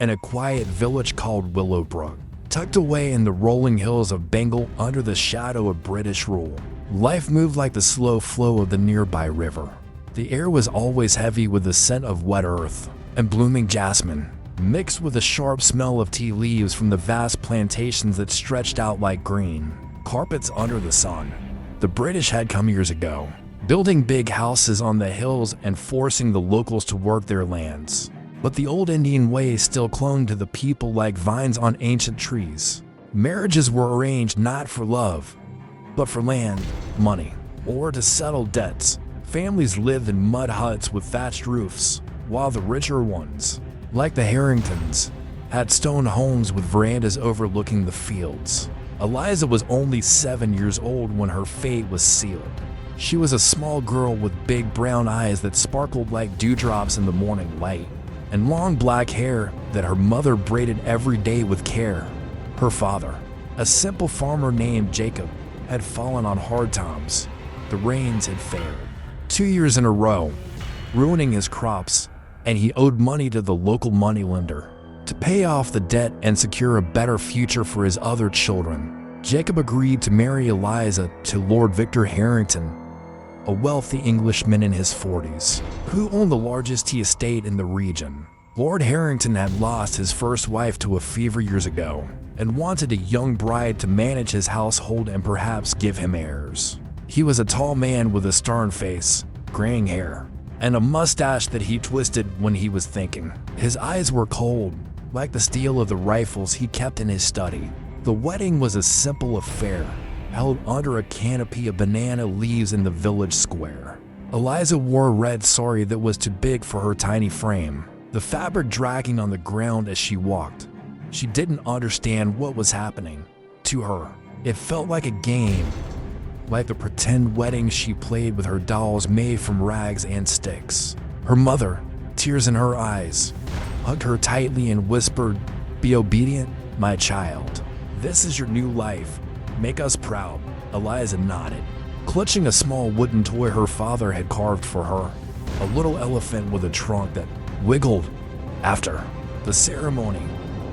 in a quiet village called Willowbrook, tucked away in the rolling hills of Bengal under the shadow of British rule. Life moved like the slow flow of the nearby river. The air was always heavy with the scent of wet earth and blooming jasmine, mixed with the sharp smell of tea leaves from the vast plantations that stretched out like green carpets under the sun. The British had come years ago, building big houses on the hills and forcing the locals to work their lands. But the old Indian ways still clung to the people like vines on ancient trees. Marriages were arranged not for love, but for land, money, or to settle debts. Families lived in mud huts with thatched roofs, while the richer ones, like the Harringtons, had stone homes with verandas overlooking the fields. Eliza was only 7 years old when her fate was sealed. She was a small girl with big brown eyes that sparkled like dewdrops in the morning light, and long black hair that her mother braided every day with care. Her father, a simple farmer named Jacob, had fallen on hard times. The rains had failed 2 years in a row, ruining his crops, and he owed money to the local moneylender. To pay off the debt and secure a better future for his other children, Jacob agreed to marry Eliza to Lord Victor Harrington, a wealthy Englishman in his 40s, who owned the largest tea estate in the region. Lord Harrington had lost his first wife to a fever years ago and wanted a young bride to manage his household and perhaps give him heirs. He was a tall man with a stern face, graying hair, and a mustache that he twisted when he was thinking. His eyes were cold, like the steel of the rifles he kept in his study. The wedding was a simple affair, held under a canopy of banana leaves in the village square. Eliza wore a red sari that was too big for her tiny frame, the fabric dragging on the ground as she walked. She didn't understand what was happening. To her, it felt like a game, like the pretend wedding she played with her dolls made from rags and sticks. Her mother, tears in her eyes, hugged her tightly and whispered, "Be obedient, my child. This is your new life. Make us proud." Eliza nodded, clutching a small wooden toy her father had carved for her, a little elephant with a trunk that wiggled. After the ceremony,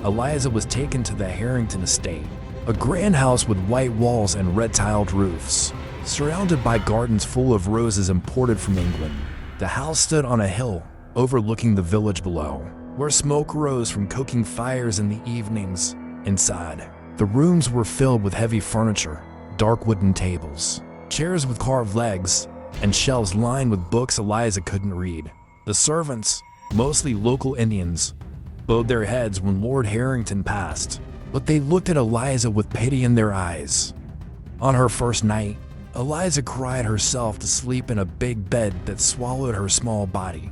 Eliza was taken to the Harrington estate, a grand house with white walls and red-tiled roofs, surrounded by gardens full of roses imported from England. The house stood on a hill overlooking the village below, where smoke rose from cooking fires in the evenings. Inside, the rooms were filled with heavy furniture, dark wooden tables, chairs with carved legs, and shelves lined with books Eliza couldn't read. The servants, mostly local Indians, bowed their heads when Lord Harrington passed, but they looked at Eliza with pity in their eyes. On her first night, Eliza cried herself to sleep in a big bed that swallowed her small body.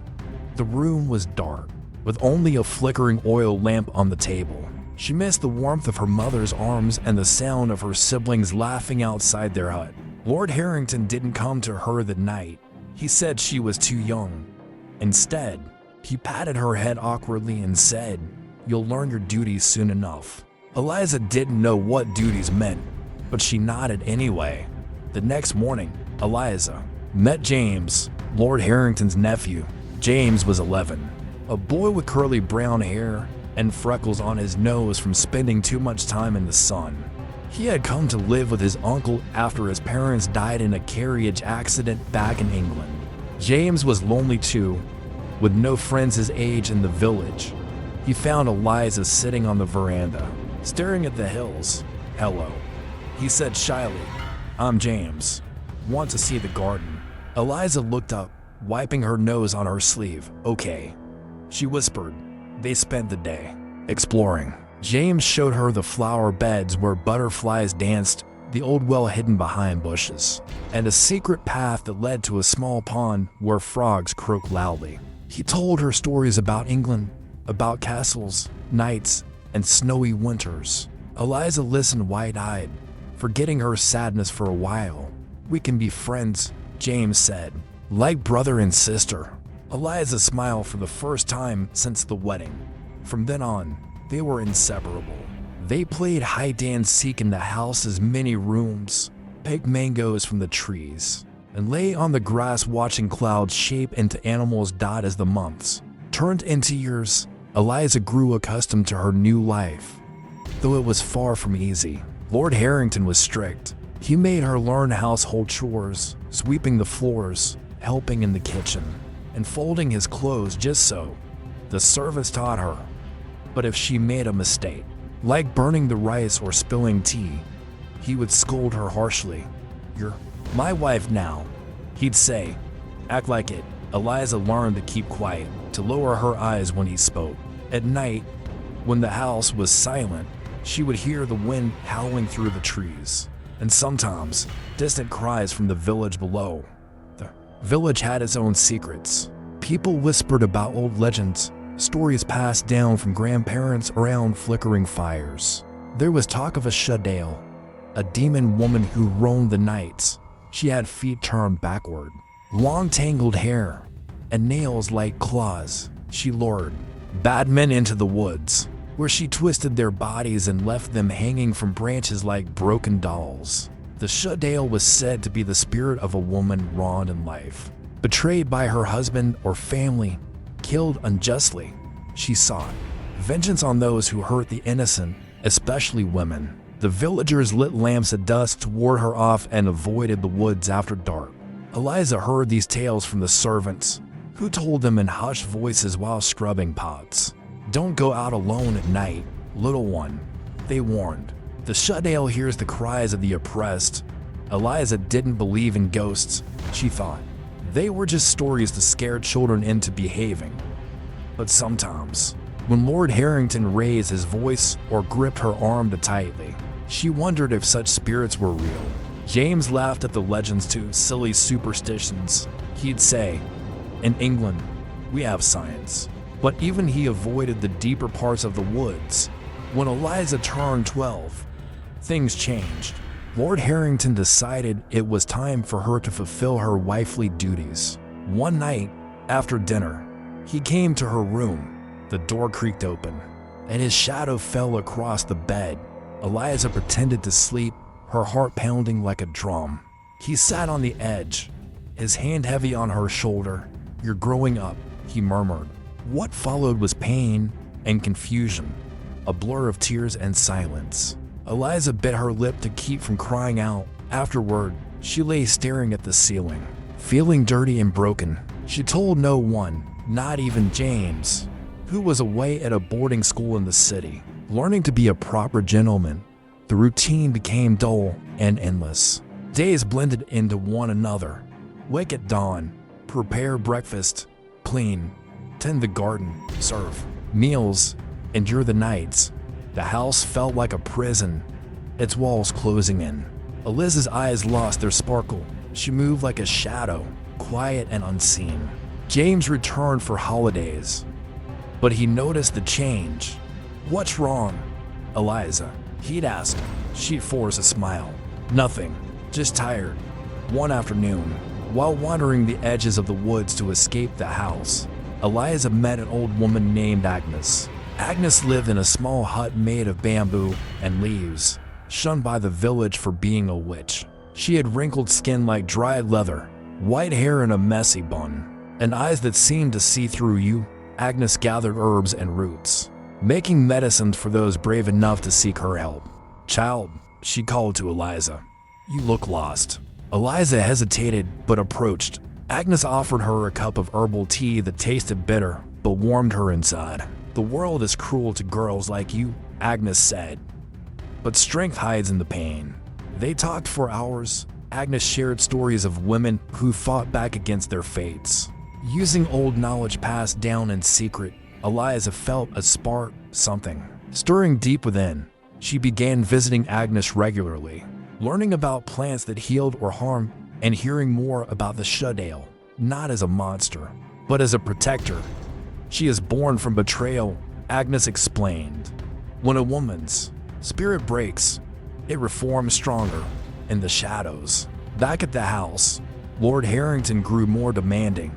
The room was dark, with only a flickering oil lamp on the table. She missed the warmth of her mother's arms and the sound of her siblings laughing outside their hut. Lord Harrington didn't come to her that night. He said she was too young. Instead, he patted her head awkwardly and said, "You'll learn your duties soon enough." Eliza didn't know what duties meant, but she nodded anyway. The next morning, Eliza met James, Lord Harrington's nephew. James was 11, a boy with curly brown hair and freckles on his nose from spending too much time in the sun. He had come to live with his uncle after his parents died in a carriage accident back in England. James was lonely too, with no friends his age in the village. He found Eliza sitting on the veranda, staring at the hills. "Hello," he said shyly. "I'm James. Want to see the garden?" Eliza looked up, wiping her nose on her sleeve. "Okay," she whispered. They spent the day exploring. James showed her the flower beds where butterflies danced, the old well hidden behind bushes, and a secret path that led to a small pond where frogs croaked loudly. He told her stories about England, about castles, knights, and snowy winters. Eliza listened wide-eyed, forgetting her sadness for a while. "We can be friends," James said, "like brother and sister." Eliza smiled for the first time since the wedding. From then on, they were inseparable. They played hide-and-seek in the house's many rooms, picked mangoes from the trees, and lay on the grass watching clouds shape into animals as the months turned into years. Eliza grew accustomed to her new life, though it was far from easy. Lord Harrington was strict. He made her learn household chores, sweeping the floors, helping in the kitchen, and folding his clothes just so. The servants taught her. But if she made a mistake, like burning the rice or spilling tea, he would scold her harshly. "You're my wife now," he'd say. "Act like it." Eliza learned to keep quiet, to lower her eyes when he spoke. At night, when the house was silent, she would hear the wind howling through the trees, and sometimes distant cries from the village below. The village had its own secrets. People whispered about old legends, stories passed down from grandparents around flickering fires. There was talk of a chudail, a demon woman who roamed the nights. She had feet turned backward, long tangled hair, and nails like claws. She lured bad men into the woods, where she twisted their bodies and left them hanging from branches like broken dolls. The chudail was said to be the spirit of a woman wronged in life, betrayed by her husband or family, killed unjustly. She sought vengeance on those who hurt the innocent, especially women. The villagers lit lamps at dusk to ward her off and avoided the woods after dark. Eliza heard these tales from the servants, who told them in hushed voices while scrubbing pots. "Don't go out alone at night, little one," they warned. "The chudail hears the cries of the oppressed." Eliza didn't believe in ghosts. She thought they were just stories to scare children into behaving. But sometimes, when Lord Harrington raised his voice or gripped her arm too tightly, she wondered if such spirits were real. James laughed at the legends too, silly superstitions. He'd say, "In England, we have science." But even he avoided the deeper parts of the woods. When Eliza turned 12, things changed. Lord Harrington decided it was time for her to fulfill her wifely duties. One night, after dinner, he came to her room. The door creaked open, and his shadow fell across the bed. Eliza pretended to sleep, her heart pounding like a drum. He sat on the edge, his hand heavy on her shoulder. "You're growing up," he murmured. What followed was pain and confusion, a blur of tears and silence. Eliza bit her lip to keep from crying out. Afterward, she lay staring at the ceiling, feeling dirty and broken. She told no one, not even James, who was away at a boarding school in the city. Learning to be a proper gentleman, the routine became dull and endless. Days blended into one another. Wake at dawn, prepare breakfast, clean, tend the garden, serve meals, endure the nights. The house felt like a prison, its walls closing in. Eliza's eyes lost their sparkle. She moved like a shadow, quiet and unseen. James returned for holidays, but he noticed the change. "What's wrong, Eliza?" he'd ask. She'd force a smile. "Nothing, just tired." One afternoon, while wandering the edges of the woods to escape the house, Eliza met an old woman named Agnes. Agnes lived in a small hut made of bamboo and leaves, shunned by the village for being a witch. She had wrinkled skin like dried leather, white hair in a messy bun, and eyes that seemed to see through you. Agnes gathered herbs and roots, making medicines for those brave enough to seek her help. "Child," she called to Eliza, "you look lost." Eliza hesitated but approached. Agnes offered her a cup of herbal tea that tasted bitter but warmed her inside. "The world is cruel to girls like you," Agnes said, "but strength hides in the pain." They talked for hours. Agnes shared stories of women who fought back against their fates. Using old knowledge passed down in secret, Eliza felt a spark, something stirring deep within. She began visiting Agnes regularly, learning about plants that healed or harmed, and hearing more about the chudail, not as a monster, but as a protector. "She is born from betrayal," Agnes explained. "When a woman's spirit breaks, it reforms stronger." In the shadows, back at the house, Lord Harrington grew more demanding.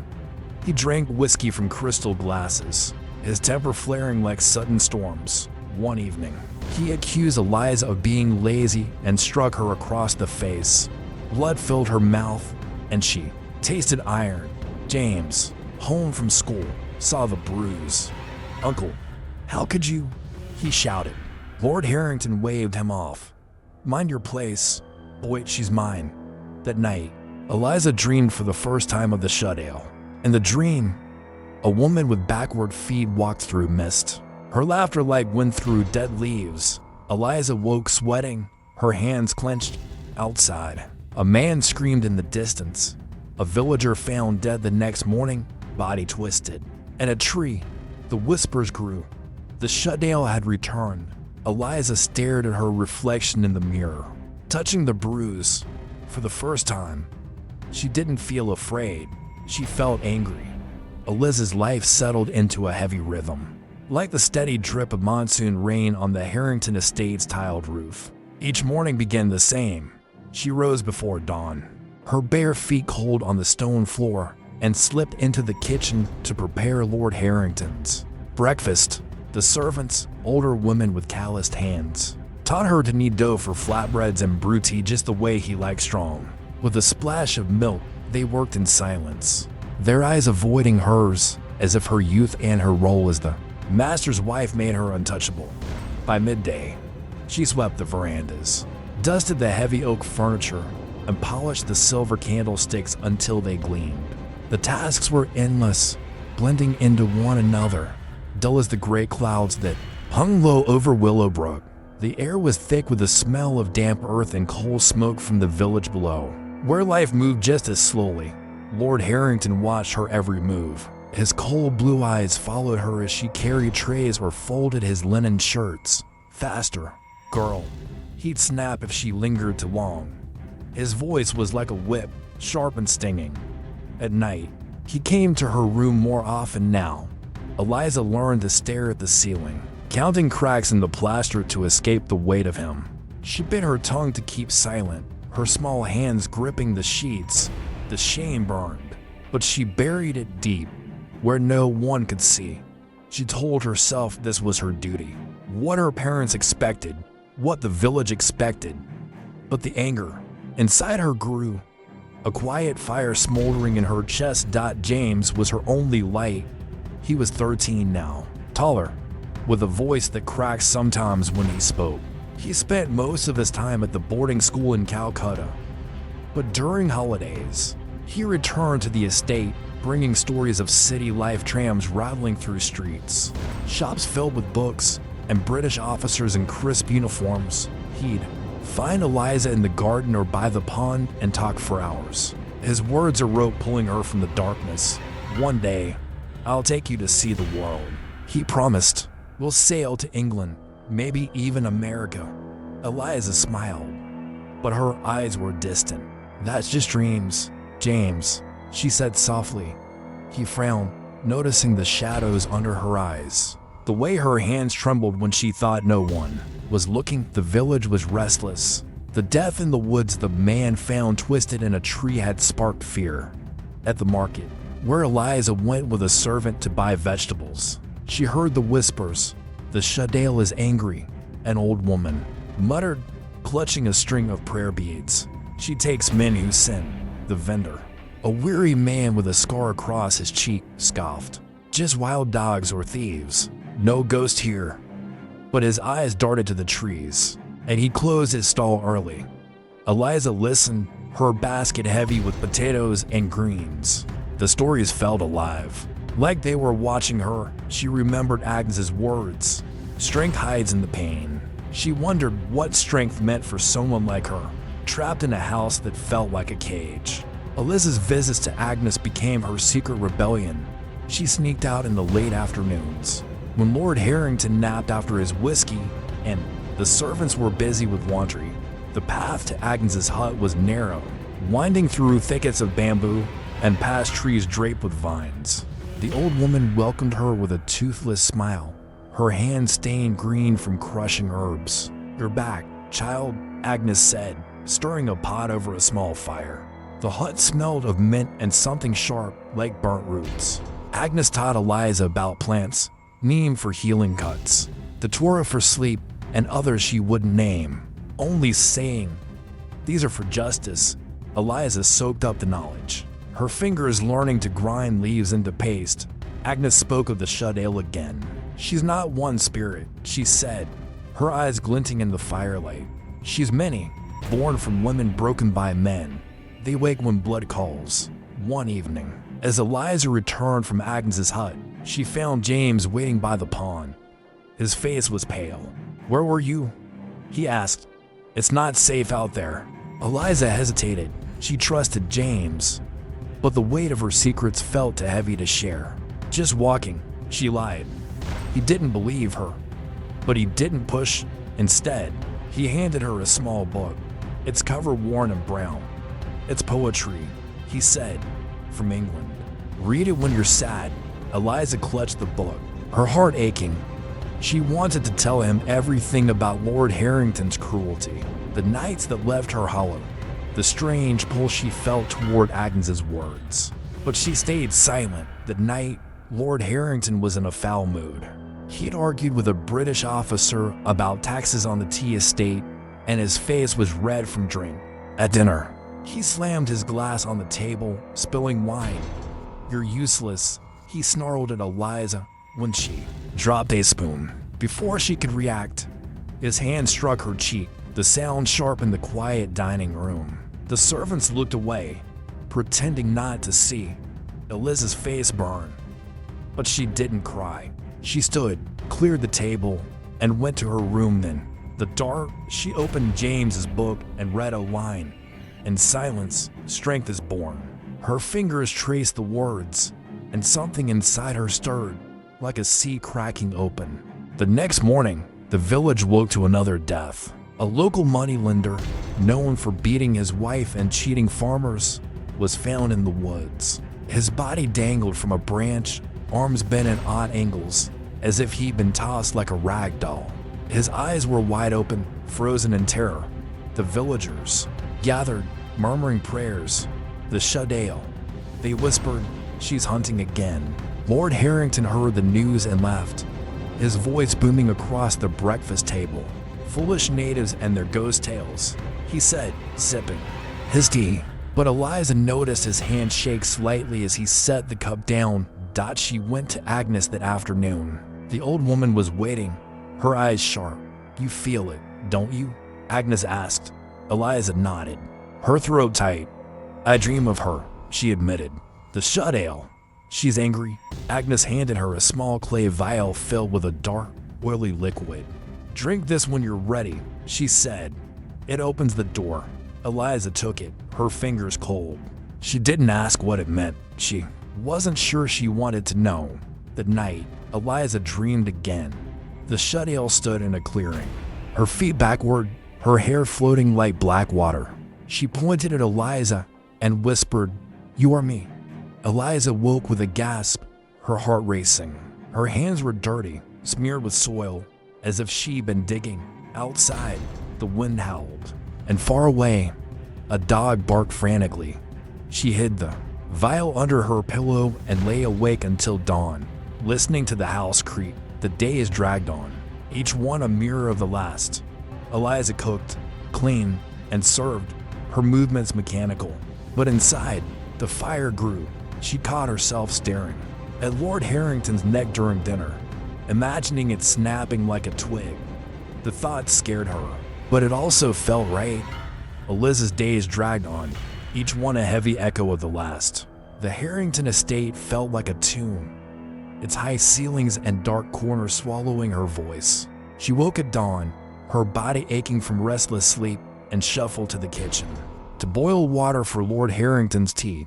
He drank whiskey from crystal glasses, his temper flaring like sudden storms. One evening, he accused Eliza of being lazy and struck her across the face. Blood filled her mouth, and she tasted iron. James, home from school, saw the bruise. "Uncle," "How could you?" he shouted. Lord Harrington waved him off. "Mind your place. Boy, she's mine." That night, Eliza dreamed for the first time of the chudail. In the dream, a woman with backward feet walked through mist. Her laughter like wind through dead leaves. Eliza woke sweating, her hands clenched. Outside, a man screamed in the distance. A villager found dead the next morning, body twisted. In a tree, the whispers grew. The chudail had returned. Eliza stared at her reflection in the mirror, touching the bruise. For the first time, she didn't feel afraid. She felt angry. Eliza's life settled into a heavy rhythm, like the steady drip of monsoon rain on the Harrington estate's tiled roof. Each morning began the same. She rose before dawn, her bare feet cold on the stone floor, and slipped into the kitchen to prepare Lord Harrington's breakfast. The servants, older women with calloused hands, taught her to knead dough for flatbreads and brew tea just the way he liked, strong. With a splash of milk, they worked in silence, their eyes avoiding hers, as if her youth and her role as the master's wife made her untouchable. By midday, she swept the verandas, dusted the heavy oak furniture, and polished the silver candlesticks until they gleamed. The tasks were endless, blending into one another, dull as the gray clouds that hung low over Willowbrook. The air was thick with the smell of damp earth and coal smoke from the village below, where life moved just as slowly. Lord Harrington watched her every move. His cold blue eyes followed her as she carried trays or folded his linen shirts. "Faster, girl," he'd snap if she lingered too long. His voice was like a whip, sharp and stinging. At night, he came to her room more often now. Eliza learned to stare at the ceiling, counting cracks in the plaster to escape the weight of him. She bit her tongue to keep silent, her small hands gripping the sheets. The shame burned, but she buried it deep, where no one could see. She told herself this was her duty, what her parents expected, what the village expected. But the anger inside her grew, a quiet fire smoldering in her chest. James was her only light. He was 13 now, taller, with a voice that cracked sometimes when he spoke. He spent most of his time at the boarding school in Calcutta, but during holidays, he returned to the estate, bringing stories of city life, trams rattling through streets, shops filled with books, and British officers in crisp uniforms. He'd find Eliza in the garden or by the pond and talk for hours, his words a rope pulling her from the darkness. "One day, I'll take you to see the world," he promised. "We'll sail to England, maybe even America." Eliza smiled, but her eyes were distant. "That's just dreams, James," she said softly. He frowned, noticing the shadows under her eyes, the way her hands trembled when she thought no one was looking. The village was restless. The death in the woods the man found twisted in a tree had sparked fear. At the market, where Eliza went with a servant to buy vegetables, she heard the whispers. "The chudail is angry," an old woman muttered, clutching a string of prayer beads. "She takes men who sin." The vendor, a weary man with a scar across his cheek, scoffed. "Just wild dogs or thieves. No ghost here." But his eyes darted to the trees, and he closed his stall early. Eliza listened, her basket heavy with potatoes and greens. The stories felt alive, like they were watching her. She remembered Agnes's words, "Strength hides in the pain." She wondered what strength meant for someone like her, trapped in a house that felt like a cage. Eliza's visits to Agnes became her secret rebellion. She sneaked out in the late afternoons, when Lord Harrington napped after his whiskey and the servants were busy with laundry. The path to Agnes's hut was narrow, winding through thickets of bamboo and past trees draped with vines. The old woman welcomed her with a toothless smile, her hands stained green from crushing herbs. "You're back, child," Agnes said, stirring a pot over a small fire. The hut smelled of mint and something sharp, like burnt roots. Agnes taught Eliza about plants, neem for healing cuts, the datura for sleep, and others she wouldn't name, only saying, "These are for justice." Eliza soaked up the knowledge, her fingers learning to grind leaves into paste. Agnes spoke of the chudail again. "She's not one spirit," she said, her eyes glinting in the firelight. "She's many, born from women broken by men. They wake when blood calls." One evening, as Eliza returned from Agnes's hut, she found James waiting by the pond. His face was pale. "Where were you?" he asked. "It's not safe out there." Eliza hesitated. She trusted James, but the weight of her secrets felt too heavy to share. "Just walking," she lied. He didn't believe her, but he didn't push. Instead, he handed her a small book, its cover worn and brown. "It's poetry," he said, "from England. Read it when you're sad." Eliza clutched the book, her heart aching. She wanted to tell him everything about Lord Harrington's cruelty, the nights that left her hollow, the strange pull she felt toward Agnes's words. But she stayed silent. That night, Lord Harrington was in a foul mood. He'd argued with a British officer about taxes on the tea estate, and his face was red from drink. At dinner, he slammed his glass on the table, spilling wine. "You're useless," he snarled at Eliza when she dropped a spoon. Before she could react, his hand struck her cheek. The sound sharpened the quiet dining room. The servants looked away, pretending not to see. Eliza's face burned, but she didn't cry. She stood, cleared the table, and went to her room. Then, the dark, she opened James's book and read a line. "In silence, strength is born." Her fingers traced the words, and something inside her stirred, like a sea cracking open. The next morning, the village woke to another death. A local moneylender, known for beating his wife and cheating farmers, was found in the woods. His body dangled from a branch, arms bent at odd angles, as if he'd been tossed like a rag doll. His eyes were wide open, frozen in terror. The villagers gathered, murmuring prayers. The chudail, they whispered, "She's hunting again." Lord Harrington heard the news and laughed, his voice booming across the breakfast table. "Foolish natives and their ghost tales," he said, sipping his tea. But Eliza noticed his hand shake slightly as he set the cup down. She went to Agnes that afternoon. The old woman was waiting, her eyes sharp. "You feel it, don't you?" Agnes asked. Eliza nodded, her throat tight. "I dream of her," she admitted. "The chudail. She's angry." Agnes handed her a small clay vial filled with a dark, oily liquid. "Drink this when you're ready," she said. "It opens the door." Eliza took it, her fingers cold. She didn't ask what it meant. She wasn't sure she wanted to know. That night, Eliza dreamed again. The chudail stood in a clearing, her feet backward, her hair floating like black water. She pointed at Eliza and whispered, "You are me." Eliza woke with a gasp, her heart racing. Her hands were dirty, smeared with soil, as if she'd been digging. Outside, the wind howled, and far away, a dog barked frantically. She hid the vial under her pillow and lay awake until dawn, listening to the house creak. The days dragged on, each one a mirror of the last. Eliza cooked, cleaned, and served, her movements mechanical. But inside, the fire grew. She caught herself staring at Lord Harrington's neck during dinner, imagining it snapping like a twig. The thought scared her, but it also felt right. Eliza's days dragged on, each one a heavy echo of the last. The Harrington estate felt like a tomb, its high ceilings and dark corners swallowing her voice. She woke at dawn, her body aching from restless sleep, and shuffled to the kitchen to boil water for Lord Harrington's tea.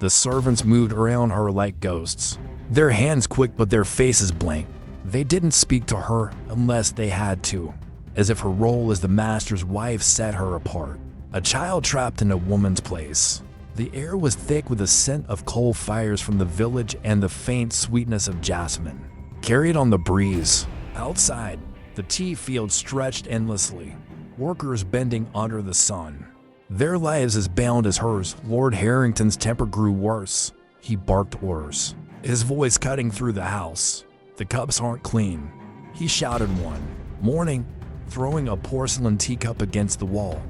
The servants moved around her like ghosts, their hands quick but their faces blank. They didn't speak to her unless they had to, as if her role as the master's wife set her apart. A child trapped in a woman's place. The air was thick with the scent of coal fires from the village and the faint sweetness of jasmine, carried on the breeze. Outside, the tea field stretched endlessly, workers bending under the sun, their lives as bound as hers. Lord Harrington's temper grew worse. He barked orders, his voice cutting through the house. "The cups aren't clean," he shouted one morning, throwing a porcelain teacup against the wall.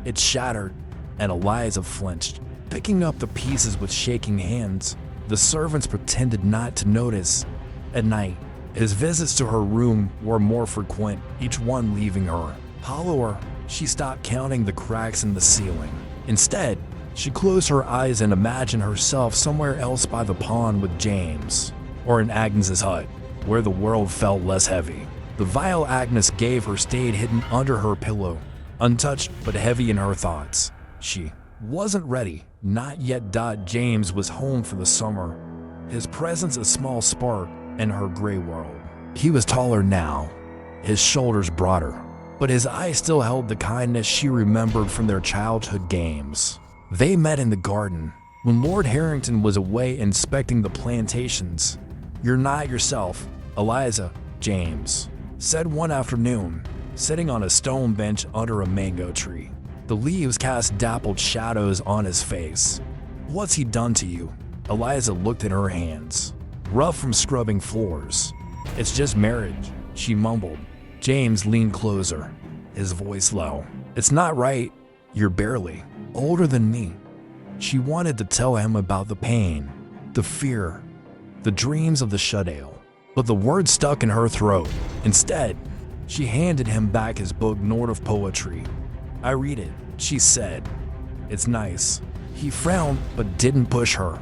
It shattered, and Eliza flinched, picking up the pieces with shaking hands. The servants pretended not to notice. At night, His visits to her room were more frequent, each one leaving her hollower. She stopped counting the cracks in the ceiling. Instead, she closed her eyes and imagined herself somewhere else by the pond with James, or in Agnes's hut, where the world felt less heavy. The vial Agnes gave her stayed hidden under her pillow, untouched but heavy in her thoughts. She wasn't ready, not yet. James was home for the summer, his presence a small spark in her gray world. He was taller now, his shoulders broader, but his eyes still held the kindness she remembered from their childhood games. They met in the garden, when Lord Harrington was away inspecting the plantations. "You're not yourself, Eliza," James said one afternoon, sitting on a stone bench under a mango tree. The leaves cast dappled shadows on his face. "What's he done to you?" Eliza looked at her hands, rough from scrubbing floors. "It's just marriage," she mumbled. James leaned closer, his voice low. "It's not right. You're barely older than me." She wanted to tell him about the pain, the fear, the dreams of the chudail, but the words stuck in her throat. Instead, she handed him back his book of poetry. "I read it," she said. "It's nice." He frowned but didn't push her.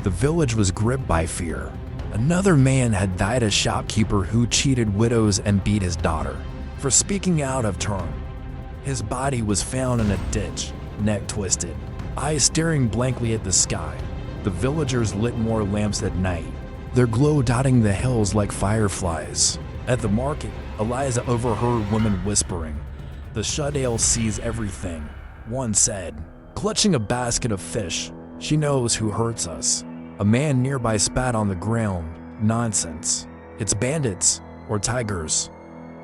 The village was gripped by fear. Another man had died, a shopkeeper who cheated widows and beat his daughter for speaking out of turn. His body was found in a ditch, neck twisted, eyes staring blankly at the sky. The villagers lit more lamps at night, their glow dotting the hills like fireflies. At the market, Eliza overheard women whispering, "The chudail sees everything," one said, clutching a basket of fish. "She knows who hurts us." A man nearby spat on the ground. "Nonsense. It's bandits or tigers."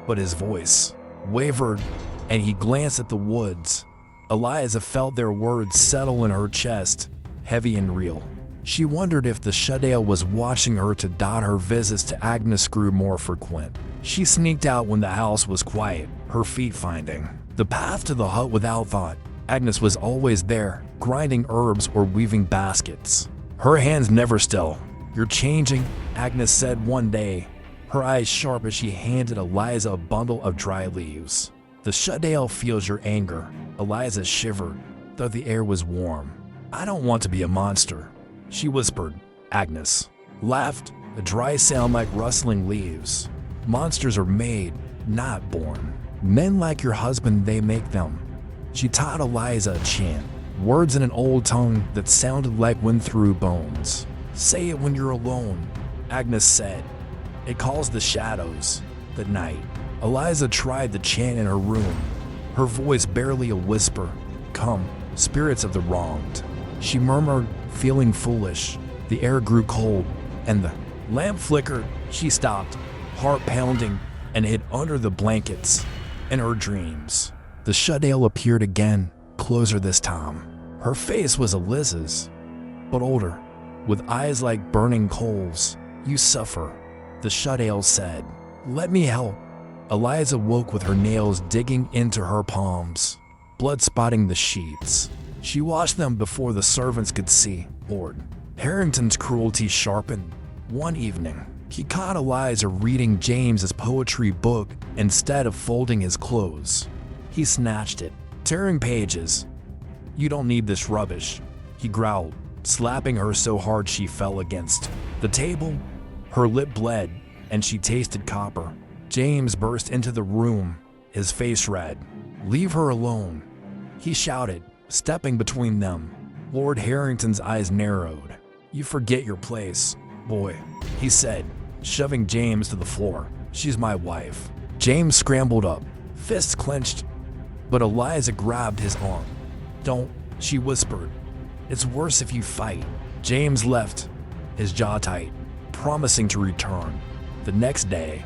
But his voice wavered, and he glanced at the woods. Eliza felt their words settle in her chest, heavy and real. She wondered if the chudail was watching her to. Her visits to Agnes grew more frequent. She sneaked out when the house was quiet, her feet finding the path to the hut without thought. Agnes was always there, grinding herbs or weaving baskets, her hands never still. "You're changing," Agnes said one day, her eyes sharp as she handed Eliza a bundle of dry leaves. "The chudail feels your anger." Eliza shivered, though the air was warm. "I don't want to be a monster," she whispered. Agnes laughed, a dry sound like rustling leaves. "Monsters are made, not born. Men like your husband, they make them." She taught Eliza a chant, words in an old tongue that sounded like wind through bones. "Say it when you're alone," Agnes said. "It calls the shadows, the night." Eliza tried the chant in her room, her voice barely a whisper. "Come, spirits of the wronged," she murmured, feeling foolish. The air grew cold, and the lamp flickered. She stopped, heart pounding, and hid under the blankets. In her dreams, the chudail appeared again, closer this time. Her face was Eliza's, but older, with eyes like burning coals. "You suffer," the chudail said. "Let me help." Eliza woke with her nails digging into her palms, blood spotting the sheets. She washed them before the servants could see. Lord Harrington's cruelty sharpened. One evening, he caught Eliza reading James's poetry book instead of folding his clothes. He snatched it, tearing pages. "You don't need this rubbish," he growled, slapping her so hard she fell against the table. Her lip bled, and she tasted copper. James burst into the room, his face red. "Leave her alone," he shouted, stepping between them. Lord Harrington's eyes narrowed. "You forget your place, boy," he said, shoving James to the floor. "She's my wife." James scrambled up, fists clenched, but Eliza grabbed his arm. "Don't," she whispered. "It's worse if you fight." James left, his jaw tight, promising to return. The next day,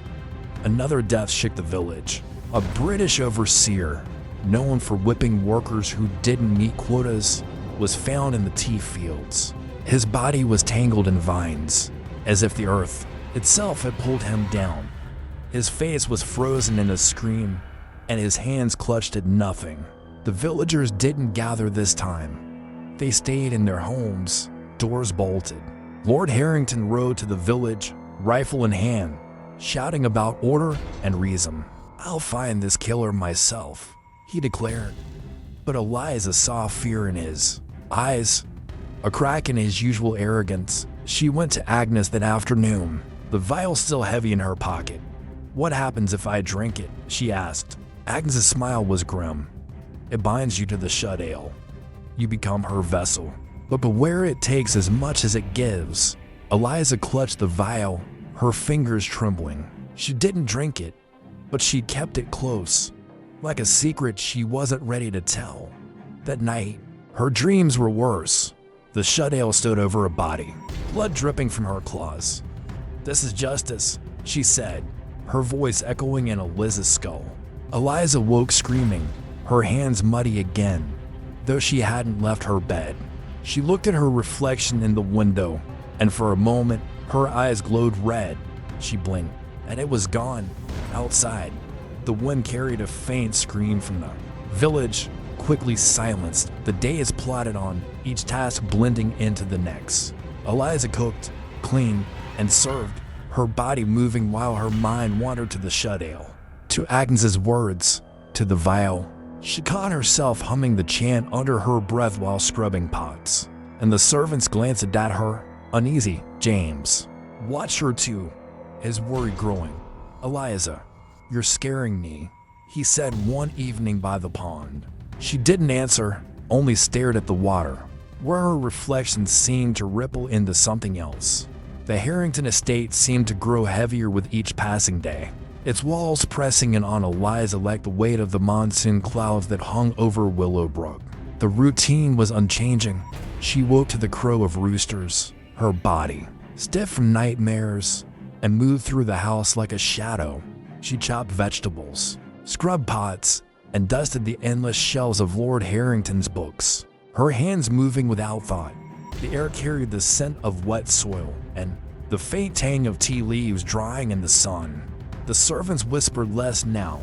another death shook the village. A British overseer, known for whipping workers who didn't meet quotas, was found in the tea fields. His body was tangled in vines, as if the earth itself had pulled him down. His face was frozen in a scream, and his hands clutched at nothing. The villagers didn't gather this time. They stayed in their homes, doors bolted. Lord Harrington rode to the village, rifle in hand, shouting about order and reason. "I'll find this killer myself," he declared. But Eliza saw fear in his eyes, a crack in his usual arrogance. She went to Agnes that afternoon, the vial still heavy in her pocket. "What happens if I drink it?" she asked. Agnes's smile was grim. "It binds you to the chudail. You become her vessel. But beware, it takes as much as it gives." Eliza clutched the vial, her fingers trembling. She didn't drink it, but she kept it close, like a secret she wasn't ready to tell. That night, her dreams were worse. The chudail stood over a body, blood dripping from her claws. "This is justice," she said, her voice echoing in Eliza's skull. Eliza woke screaming, her hands muddy again, though she hadn't left her bed. She looked at her reflection in the window, and for a moment, her eyes glowed red. She blinked, and it was gone. Outside, the wind carried a faint scream from the village, quickly silenced. The day is plodded on, each task blending into the next. Eliza cooked, cleaned, and served, her body moving while her mind wandered to the chudail, to Agnes's words, to the vial. She caught herself humming the chant under her breath while scrubbing pots, and the servants glanced at her, uneasy. James watched her too, his worry growing. "Eliza, you're scaring me," he said one evening by the pond. She didn't answer, only stared at the water, where her reflection seemed to ripple into something else. The Harrington estate seemed to grow heavier with each passing day, its walls pressing in on Eliza like the weight of the monsoon clouds that hung over Willowbrook. The routine was unchanging. She woke to the crow of roosters, her body stiff from nightmares, and moved through the house like a shadow. She chopped vegetables, scrubbed pots, and dusted the endless shelves of Lord Harrington's books, her hands moving without thought. The air carried the scent of wet soil and the faint tang of tea leaves drying in the sun. The servants whispered less now,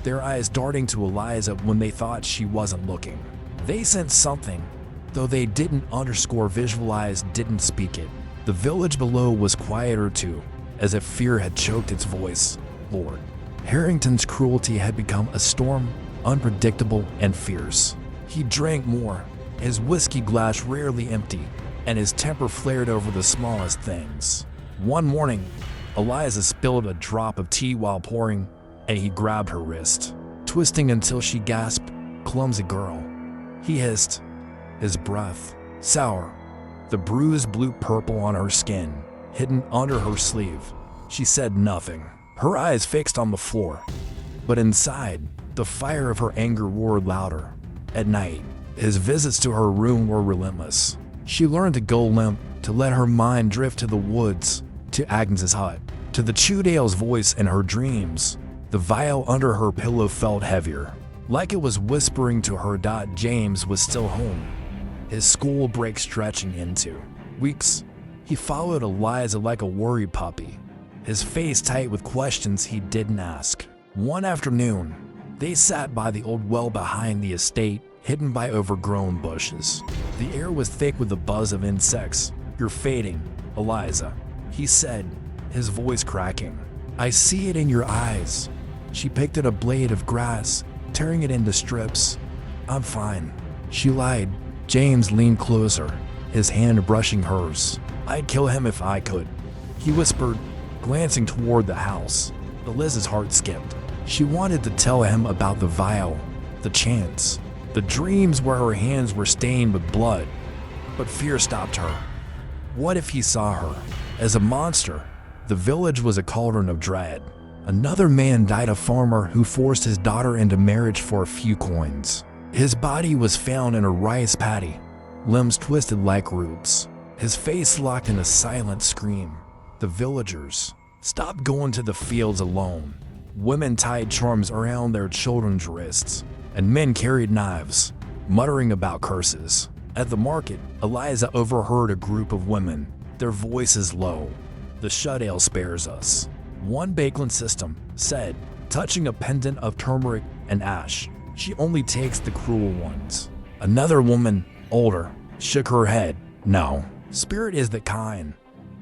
their eyes darting to Eliza when they thought she wasn't looking. They sensed something, though they didn't visualize, didn't speak it. The village below was quieter too, as if fear had choked its voice. Lord Harrington's cruelty had become a storm, unpredictable and fierce. He drank more, his whiskey glass rarely empty, and his temper flared over the smallest things. One morning, Eliza spilled a drop of tea while pouring, and he grabbed her wrist, twisting until she gasped. "Clumsy girl," he hissed, his breath sour, the bruise blue-purple on her skin, hidden under her sleeve. She said nothing, her eyes fixed on the floor. But inside, the fire of her anger roared louder. At night, his visits to her room were relentless. She learned to go limp, to let her mind drift to the woods, to Agnes's hut, to the chudail's voice in her dreams. The vial under her pillow felt heavier, like it was whispering to her. James was still home, his school break stretching into weeks. He followed Eliza like a worried puppy, his face tight with questions he didn't ask. One afternoon, they sat by the old well behind the estate, hidden by overgrown bushes. The air was thick with the buzz of insects. "You're fading, Eliza," he said, his voice cracking. "I see it in your eyes." She picked at a blade of grass, tearing it into strips. "I'm fine," she lied. James leaned closer, his hand brushing hers. "I'd kill him if I could," he whispered, glancing toward the house. Eliza's heart skipped. She wanted to tell him about the vial, the chants, the dreams where her hands were stained with blood, but fear stopped her. What if he saw her as a monster? The village was a cauldron of dread. Another man died, a farmer who forced his daughter into marriage for a few coins. His body was found in a rice paddy, limbs twisted like roots, his face locked in a silent scream. The villagers stopped going to the fields alone. Women tied charms around their children's wrists, and men carried knives, muttering about curses. At the market, Eliza overheard a group of women, their voices low. "The chudail spares us," one Bakeland system said, touching a pendant of turmeric and ash. "She only takes the cruel ones." Another woman, older, shook her head. "No, spirit is the kind.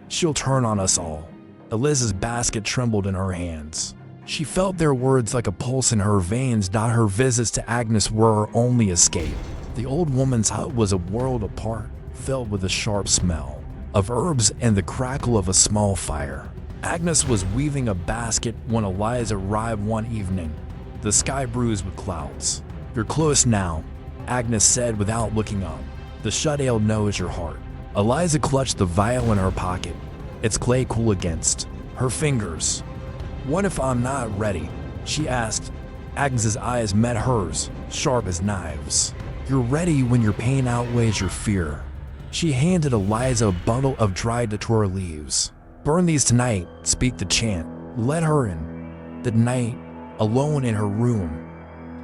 She'll turn on us all." Eliza's basket trembled in her hands. She felt their words like a pulse in her veins. Her visits to Agnes were her only escape. The old woman's hut was a world apart, filled with a sharp smell of herbs and the crackle of a small fire. Agnes was weaving a basket when Eliza arrived one evening, the sky bruised with clouds. "You're close now," Agnes said without looking up. "The chudail knows your heart." Eliza clutched the vial in her pocket, its clay cool against her fingers. "What if I'm not ready?" she asked. Agnes's eyes met hers, sharp as knives. "You're ready when your pain outweighs your fear." She handed Eliza a bundle of dried datura leaves. "Burn these tonight, speak the chant. Let her in." That night, alone in her room,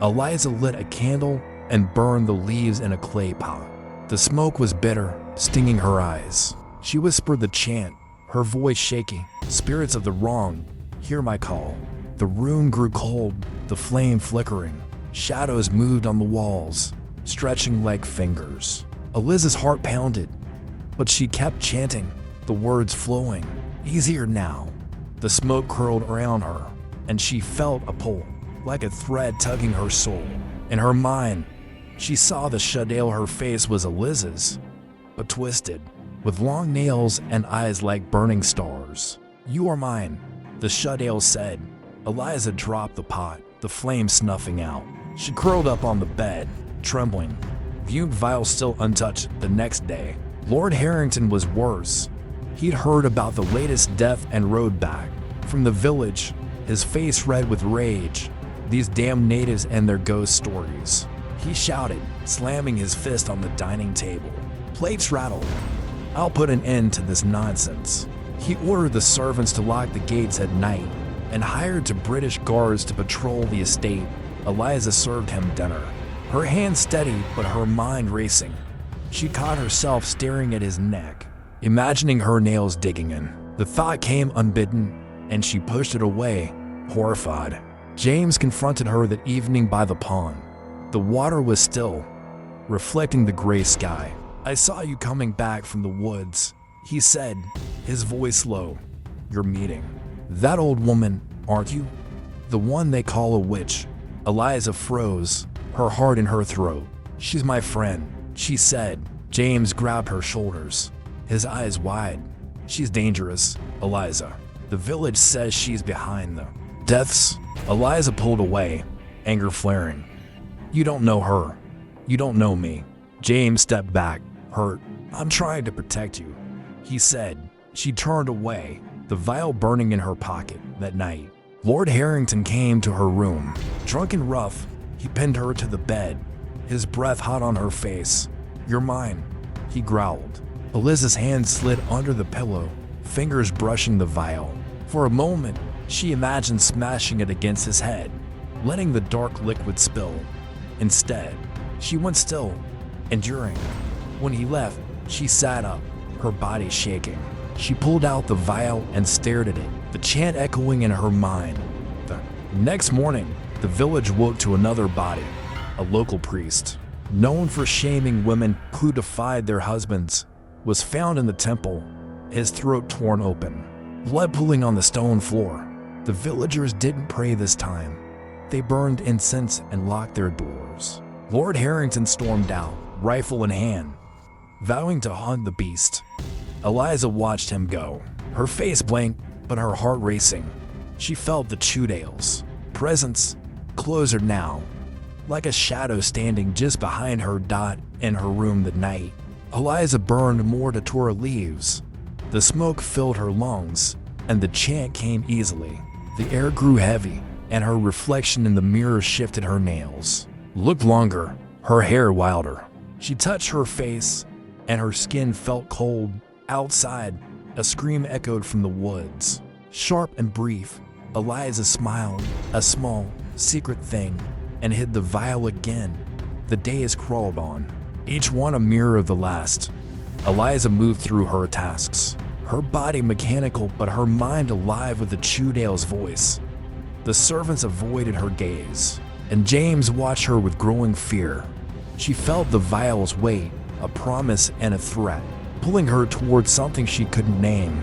Eliza lit a candle and burned the leaves in a clay pot. The smoke was bitter, stinging her eyes. She whispered the chant, her voice shaky. "Spirits of the wrong, hear my call." The room grew cold, the flame flickering. Shadows moved on the walls, stretching like fingers. Eliza's heart pounded, but she kept chanting, the words flowing. "Easier now." The smoke curled around her, and she felt a pull, like a thread tugging her soul. In her mind, she saw the chudail. Her face was Eliza's, but twisted, with long nails and eyes like burning stars. "You are mine," the chudail said. Eliza dropped the pot, the flame snuffing out. She curled up on the bed, trembling, viewed vial still untouched. The next day, Lord Harrington was worse. He'd heard about the latest death and rode back from the village, his face red with rage. These damn natives and their ghost stories. He shouted, slamming his fist on the dining table. Plates rattled. "I'll put an end to this nonsense." He ordered the servants to lock the gates at night and hired two British guards to patrol the estate. Eliza served him dinner, her hands steady but her mind racing. She caught herself staring at his neck, imagining her nails digging in. The thought came unbidden, and she pushed it away, horrified. James confronted her that evening by the pond. The water was still, reflecting the gray sky. "I saw you coming back from the woods," he said, his voice low. "You're meeting that old woman, aren't you? The one they call a witch." Eliza froze, her heart in her throat. "She's my friend," she said. James grabbed her shoulders, his eyes wide. "She's dangerous, Eliza. The village says she's behind the deaths." Eliza pulled away, anger flaring. "You don't know her. You don't know me." James stepped back, hurt. "I'm trying to protect you," he said. She turned away, the vial burning in her pocket. That night, Lord Harrington came to her room. Drunk and rough, he pinned her to the bed, his breath hot on her face. "You're mine," he growled. Eliza's hand slid under the pillow, fingers brushing the vial. For a moment, she imagined smashing it against his head, letting the dark liquid spill. Instead, she went still, enduring. When he left, she sat up, her body shaking. She pulled out the vial and stared at it, the chant echoing in her mind. The next morning, the village woke to another body, a local priest, known for shaming women who defied their husbands, was found in the temple, his throat torn open, blood pooling on the stone floor. The villagers didn't pray this time. They burned incense and locked their doors. Lord Harrington stormed out, rifle in hand, vowing to hunt the beast. Eliza watched him go, her face blank, but her heart racing. She felt the chudail's presence, closer now, like a shadow standing just behind her. In her room that night, Eliza burned more datura leaves. The smoke filled her lungs, and the chant came easily. The air grew heavy, and her reflection in the mirror shifted. Her nails looked longer, her hair wilder. She touched her face, and her skin felt cold. Outside, a scream echoed from the woods. Sharp and brief, Eliza smiled, a small, secret thing, and hid the vial again. The days crawled on, each one a mirror of the last. Eliza moved through her tasks, her body mechanical but her mind alive with the chudail's voice. The servants avoided her gaze, and James watched her with growing fear. She felt the vial's weight, a promise and a threat, pulling her towards something she couldn't name.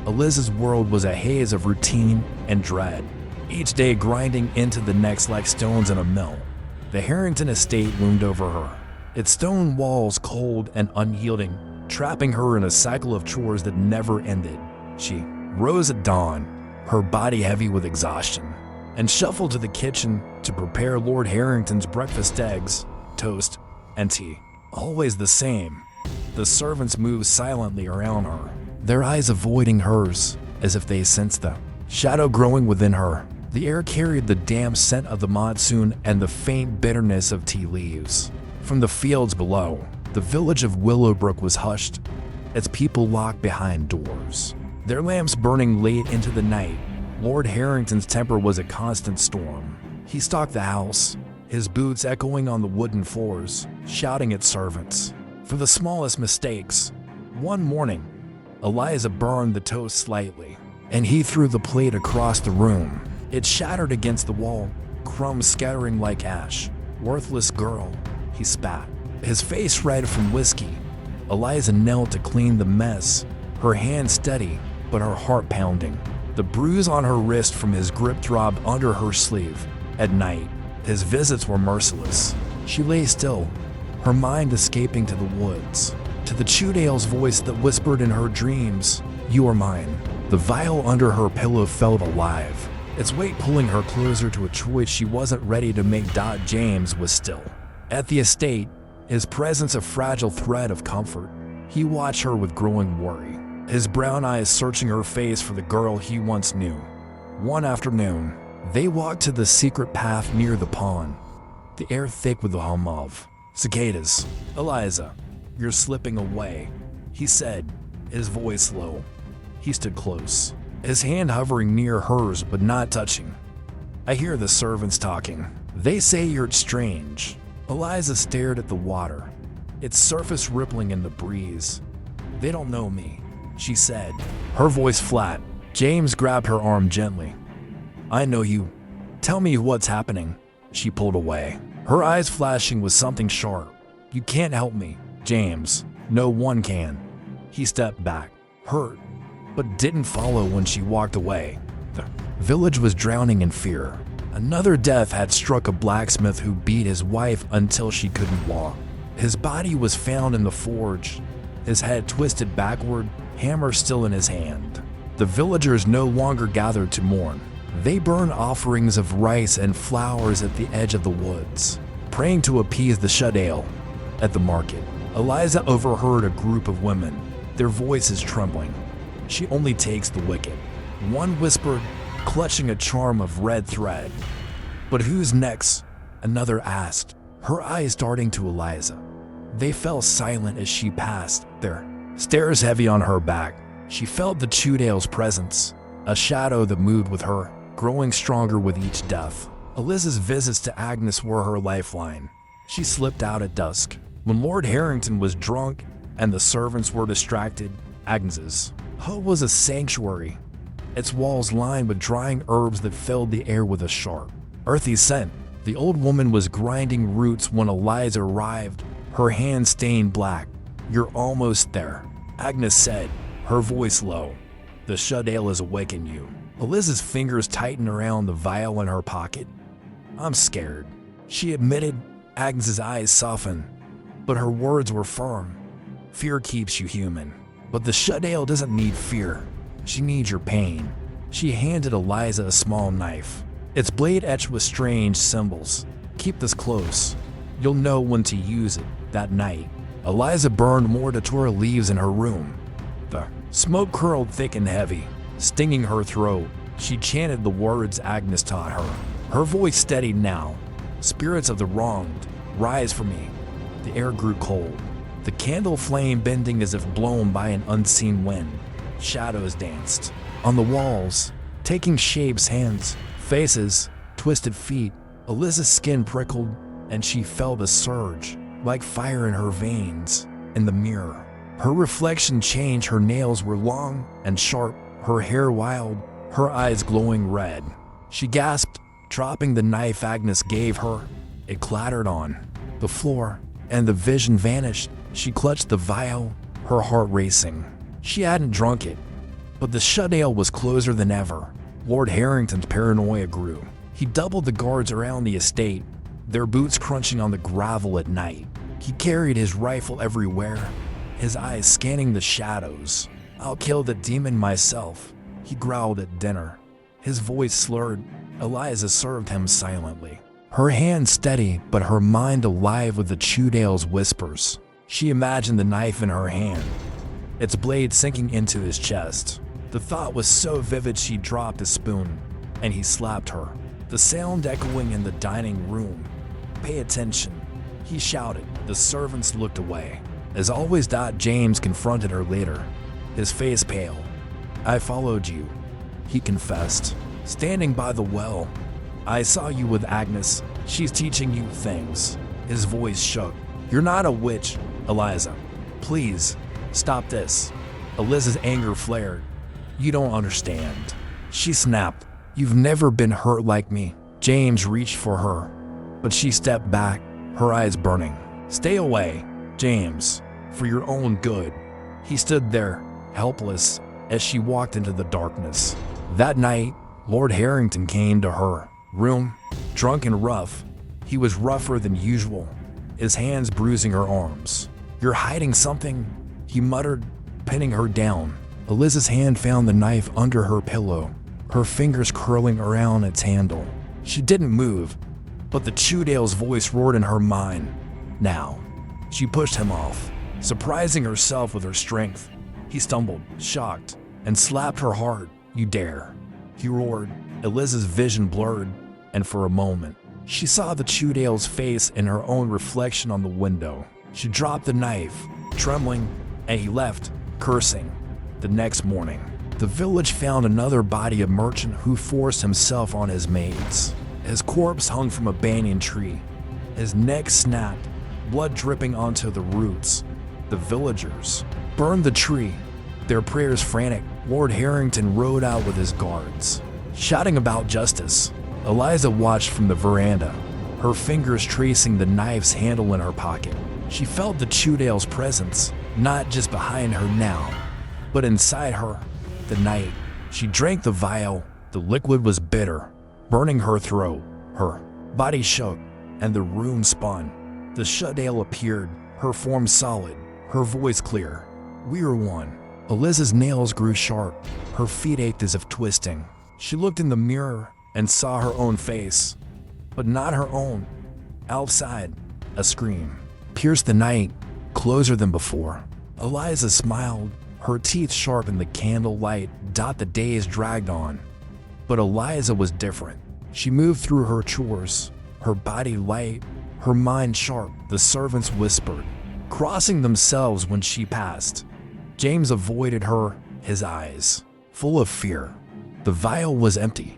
Eliza's world was a haze of routine and dread, each day grinding into the next like stones in a mill. The Harrington estate loomed over her, its stone walls cold and unyielding, trapping her in a cycle of chores that never ended. She rose at dawn, her body heavy with exhaustion, and shuffled to the kitchen to prepare Lord Harrington's breakfast eggs, toast, and tea. Always the same. The servants moved silently around her, their eyes avoiding hers as if they sensed the shadow growing within her. The air carried the damp scent of the monsoon and the faint bitterness of tea leaves. From the fields below, the village of Willowbrook was hushed, its people locked behind doors, their lamps burning late into the night. Lord Harrington's temper was a constant storm. He stalked the house, his boots echoing on the wooden floors, shouting at servants for the smallest mistakes. One morning, Eliza burned the toast slightly, and he threw the plate across the room. It shattered against the wall, crumbs scattering like ash. "Worthless girl," he spat, his face red from whiskey. Eliza knelt to clean the mess, her hand steady, but her heart pounding. The bruise on her wrist from his grip throbbed under her sleeve. At night, his visits were merciless. She lay still, her mind escaping to the woods, to the chudail's voice that whispered in her dreams, "You are mine." The vial under her pillow felt alive, its weight pulling her closer to a choice she wasn't ready to make. James was still at the estate, his presence a fragile thread of comfort. He watched her with growing worry, his brown eyes searching her face for the girl he once knew. One afternoon, they walked to the secret path near the pond, the air thick with the hum of cicadas. "Eliza, you're slipping away," he said, his voice low. He stood close, his hand hovering near hers but not touching. "I hear the servants talking. They say you're strange." Eliza stared at the water, its surface rippling in the breeze. "They don't know me," she said, her voice flat. James grabbed her arm gently. "I know you. Tell me what's happening." She pulled away, her eyes flashing with something sharp. "You can't help me, James. No one can." He stepped back, hurt, but didn't follow when she walked away. The village was drowning in fear. Another death had struck a blacksmith who beat his wife until she couldn't walk. His body was found in the forge, his head twisted backward, hammer still in his hand. The villagers no longer gathered to mourn. They burned offerings of rice and flowers at the edge of the woods, praying to appease the chudail. At the market, Eliza overheard a group of women, their voices trembling. "She only takes the wicked," one whispered, clutching a charm of red thread. "But who's next?" another asked, her eyes darting to Eliza. They fell silent as she passed, their stares heavy on her back. She felt the chudail's presence, a shadow that moved with her, growing stronger with each death. Eliza's visits to Agnes were her lifeline. She slipped out at dusk, when Lord Harrington was drunk and the servants were distracted. Agnes's home was a sanctuary, its walls lined with drying herbs that filled the air with a sharp, earthy scent. The old woman was grinding roots when Eliza arrived, her hands stained black. "You're almost there," Agnes said, her voice low. "The chudail has awakened you." Eliza's fingers tightened around the vial in her pocket. "I'm scared," she admitted. Agnes's eyes softened, but her words were firm. "Fear keeps you human, but the chudail doesn't need fear. She needs your pain." She handed Eliza a small knife, its blade etched with strange symbols. "Keep this close. You'll know when to use it." That night, Eliza burned more datura leaves in her room. The smoke curled thick and heavy, stinging her throat. She chanted the words Agnes taught her, her voice steadied now. "Spirits of the wronged, rise for me." The air grew cold, the candle flame bending as if blown by an unseen wind. Shadows danced on the walls, taking shapes, hands, faces, twisted feet. Eliza's skin prickled, and she felt a surge, like fire in her veins. In the mirror, her reflection changed. Her nails were long and sharp, her hair wild, her eyes glowing red. She gasped, dropping the knife Agnes gave her. It clattered on the floor, and the vision vanished. She clutched the vial, her heart racing. She hadn't drunk it, But the chudail was closer than ever. Lord Harrington's paranoia grew. He doubled the guards around the estate, their boots crunching on the gravel at night. He carried his rifle everywhere, his eyes scanning the shadows. "I'll kill the demon myself," he growled at dinner. His voice slurred. Eliza served him silently, her hand steady but her mind alive with the chudail's whispers. She imagined the knife in her hand, its blade sinking into his chest. The thought was so vivid she dropped a spoon, and he slapped her, the sound echoing in the dining room. "Pay attention," he shouted. The servants looked away. As always, James confronted her later, his face pale. "I followed you," he confessed, "standing by the well. I saw you with Agnes. She's teaching you things." His voice shook. "You're not a witch, Eliza. Please, stop this." Eliza's anger flared. "You don't understand," she snapped. "You've never been hurt like me." James reached for her, but she stepped back, her eyes burning. "Stay away, James, for your own good." He stood there, helpless, as she walked into the darkness. That night, Lord Harrington came to her room, drunk and rough. He was rougher than usual, his hands bruising her arms. "You're hiding something," he muttered, pinning her down. Eliza's hand found the knife under her pillow, her fingers curling around its handle. She didn't move, but the chudail's voice roared in her mind. "Now." She pushed him off, surprising herself with her strength. He stumbled, shocked, and slapped her hard. "You dare," he roared. Eliza's vision blurred, and for a moment, she saw the chudail's face in her own reflection on the window. She dropped the knife, trembling, and he left, cursing. The next morning, the village found another body, a merchant who forced himself on his maids. His corpse hung from a banyan tree, his neck snapped, blood dripping onto the roots. The villagers burned the tree, their prayers frantic. Lord Harrington rode out with his guards, shouting about justice. Eliza watched from the veranda, her fingers tracing the knife's handle in her pocket. She felt the chudail's presence, not just behind her now, but inside her. The night she drank the vial, the liquid was bitter, burning her throat. Her body shook, and the room spun. The chudail appeared, her form solid, her voice clear. "We are one." Eliza's nails grew sharp, her feet ached as if twisting. She looked in the mirror and saw her own face, but not her own. Outside, a scream pierced the night, closer than before. Eliza smiled, her teeth sharp in the candlelight. The days dragged on, but Eliza was different. She moved through her chores, her body light, her mind sharp. The servants whispered, crossing themselves when she passed. James avoided her, his eyes full of fear. The vial was empty,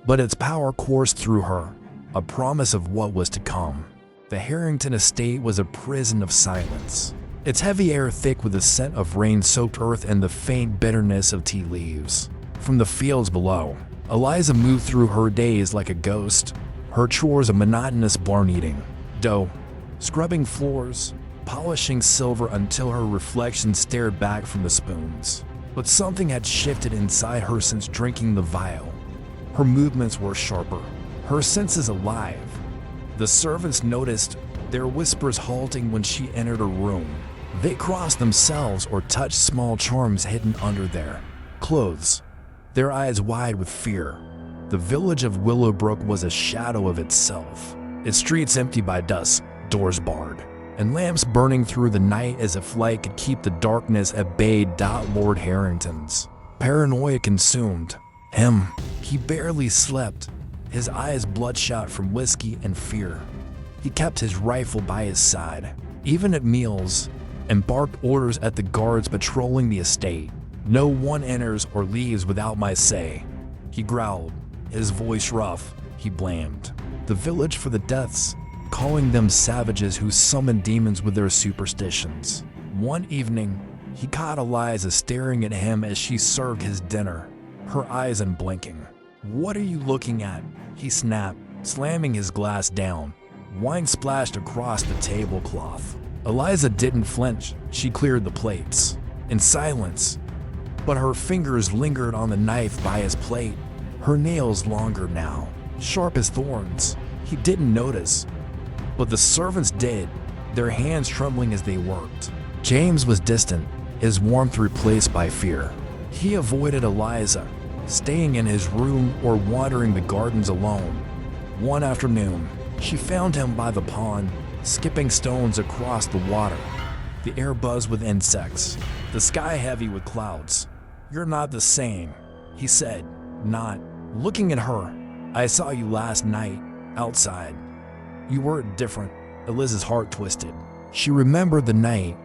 but its power coursed through her, a promise of what was to come. The Harrington estate was a prison of silence, its heavy air thick with the scent of rain-soaked earth and the faint bitterness of tea leaves. From the fields below, Eliza moved through her days like a ghost, her chores a monotonous barn-eating, dough, scrubbing floors, polishing silver until her reflection stared back from the spoons. But something had shifted inside her since drinking the vial. Her movements were sharper, her senses alive. The servants noticed, their whispers halting when she entered a room. They crossed themselves or touched small charms hidden under their clothes, their eyes wide with fear. The village of Willowbrook was a shadow of itself, its streets empty by dusk, doors barred, and lamps burning through the night as if light could keep the darkness at bay. Lord Harrington's paranoia consumed him. He barely slept, his eyes bloodshot from whiskey and fear. He kept his rifle by his side, even at meals, and barked orders at the guards patrolling the estate. "No one enters or leaves without my say," he growled, his voice rough. He blamed the village for the deaths, calling them savages who summoned demons with their superstitions. One evening, he caught Eliza staring at him as she served his dinner, her eyes unblinking. "What are you looking at?" he snapped, slamming his glass down. Wine splashed across the tablecloth. Eliza didn't flinch. She cleared the plates. In silence, but her fingers lingered on the knife by his plate. Her nails longer now, sharp as thorns. He didn't notice, but the servants did, their hands trembling as they worked. James was distant, his warmth replaced by fear. He avoided Eliza, staying in his room or wandering the gardens alone. One afternoon, she found him by the pond, skipping stones across the water. The air buzzed with insects, the sky heavy with clouds. "You're not the same," he said, not looking at her. "I saw you last night, outside. You weren't different." Eliza's heart twisted. She remembered the night,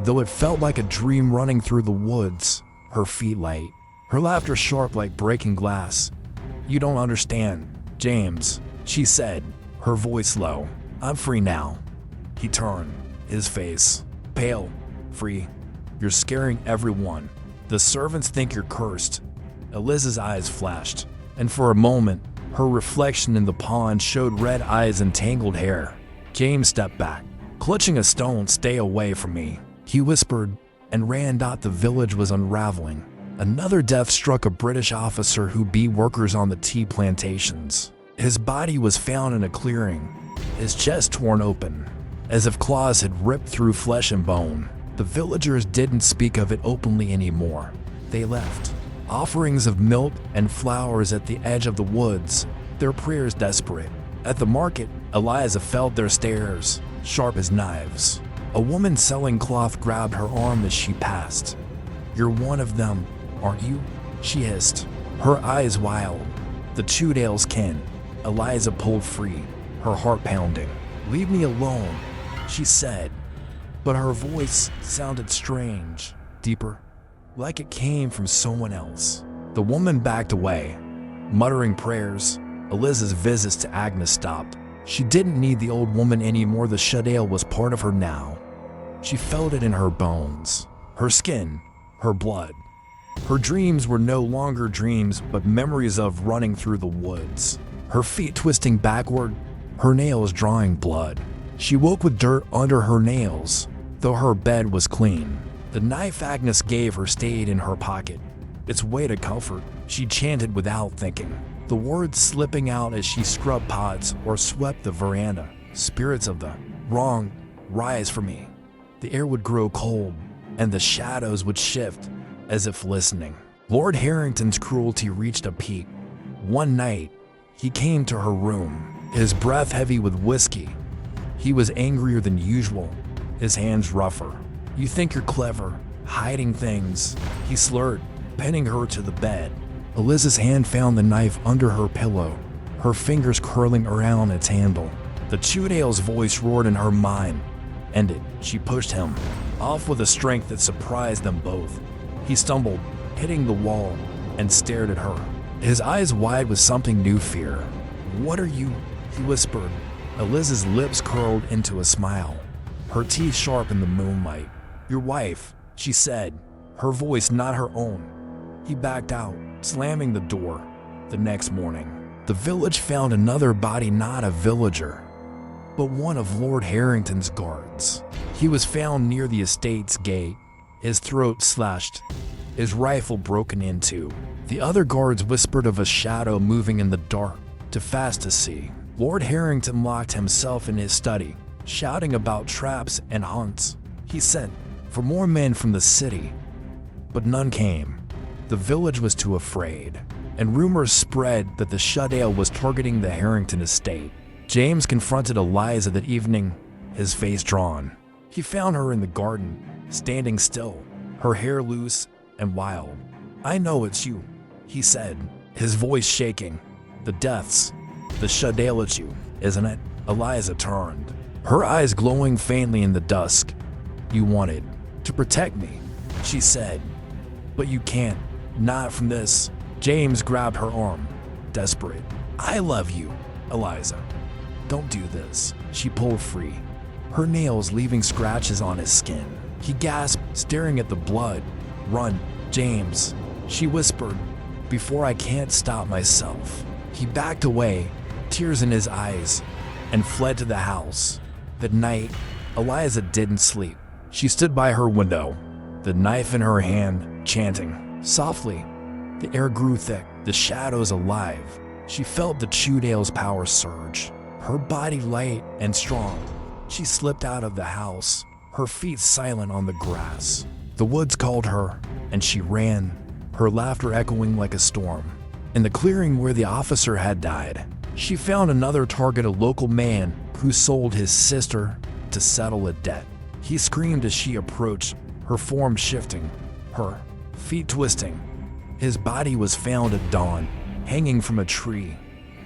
though it felt like a dream running through the woods, her feet light, her laughter sharp like breaking glass. "You don't understand, James," she said, her voice low. "I'm free now." He turned, his face pale. "Free? You're scaring everyone. The servants think you're cursed." Eliza's eyes flashed, and for a moment, her reflection in the pond showed red eyes and tangled hair. James stepped back, clutching a stone. "Stay away from me," he whispered, and ran. The village was unraveling. Another death struck a British officer who beat workers on the tea plantations. His body was found in a clearing, his chest torn open, as if claws had ripped through flesh and bone. The villagers didn't speak of it openly anymore. They left offerings of milk and flowers at the edge of the woods, their prayers desperate. At the market, Eliza felt their stares, sharp as knives. A woman selling cloth grabbed her arm as she passed. "You're one of them, aren't you?" she hissed, her eyes wild. "The chudail's kin." Eliza pulled free, her heart pounding. "Leave me alone," she said, but her voice sounded strange, deeper, like it came from someone else. The woman backed away, muttering prayers. Eliza's visits to Agnes stopped. She didn't need the old woman anymore. The chudail was part of her now. She felt it in her bones, her skin, her blood. Her dreams were no longer dreams, but memories of running through the woods, her feet twisting backward, her nails drawing blood. She woke with dirt under her nails, though her bed was clean. The knife Agnes gave her stayed in her pocket, its weight a comfort. She chanted without thinking, the words slipping out as she scrubbed pots or swept the veranda. "Spirits of the wrong, rise for me." The air would grow cold, and the shadows would shift, as if listening. Lord Harrington's cruelty reached a peak. One night, he came to her room, his breath heavy with whiskey. He was angrier than usual, his hands rougher. "You think you're clever, hiding things," he slurred, pinning her to the bed. Eliza's hand found the knife under her pillow, her fingers curling around its handle. The chudail's voice roared in her mind. "End it." She pushed him off with a strength that surprised them both. He stumbled, hitting the wall, and stared at her, his eyes wide with something new, fear. "What are you?" he whispered. Eliza's lips curled into a smile, her teeth sharp in the moonlight. "Your wife," she said, her voice not her own. He backed out, slamming the door. The next morning, the village found another body, not a villager, but one of Lord Harrington's guards. He was found near the estate's gate, his throat slashed, his rifle broken into. The other guards whispered of a shadow moving in the dark, too fast to see. Lord Harrington locked himself in his study, shouting about traps and hunts. He sent for more men from the city, but none came. The village was too afraid, and rumors spread that the chudail was targeting the Harrington estate. James confronted Eliza that evening, his face drawn. He found her in the garden, standing still, her hair loose and wild. "I know it's you," he said, his voice shaking. "The deaths, the chudail, it's you, isn't it?" Eliza turned, her eyes glowing faintly in the dusk. "You wanted to protect me," she said, "but you can't, not from this." James grabbed her arm, desperate. "I love you, Eliza. Don't do this." She pulled free, her nails leaving scratches on his skin. He gasped, staring at the blood. "Run, James," she whispered, "before I can't stop myself." He backed away, tears in his eyes, and fled to the house. That night, Eliza didn't sleep. She stood by her window, the knife in her hand, chanting, Softly, the air grew thick, the shadows alive. She felt the chudail's power surge, her body light and strong. She slipped out of the house, her feet silent on the grass. The woods called her, and she ran, her laughter echoing like a storm. In the clearing where the officer had died, she found another target, a local man who sold his sister to settle a debt. He screamed as she approached, her form shifting, her feet twisting. His body was found at dawn, hanging from a tree,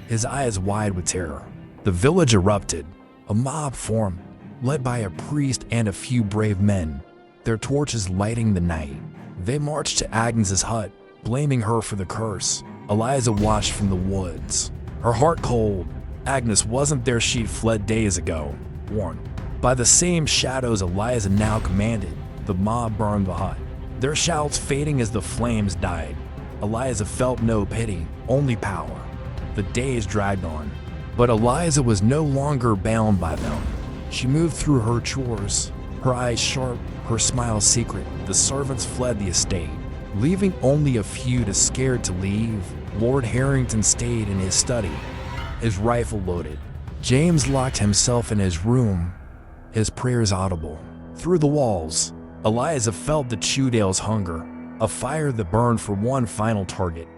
his eyes wide with terror. The village erupted. A mob formed, led by a priest and a few brave men, their torches lighting the night. They marched to Agnes's hut, blaming her for the curse. Eliza watched from the woods, her heart cold. Agnes wasn't there, she'd fled days ago. Warned by the same shadows Eliza now commanded, the mob burned the hut, their shouts fading as the flames died. Eliza felt no pity, only power. The days dragged on, but Eliza was no longer bound by them. She moved through her chores, her eyes sharp, her smile secret. The servants fled the estate, leaving only a few too scared to leave. Lord Harrington stayed in his study, his rifle loaded. James locked himself in his room, his prayers audible. Through the walls, Eliza felt the chudail's hunger, a fire that burned for one final target.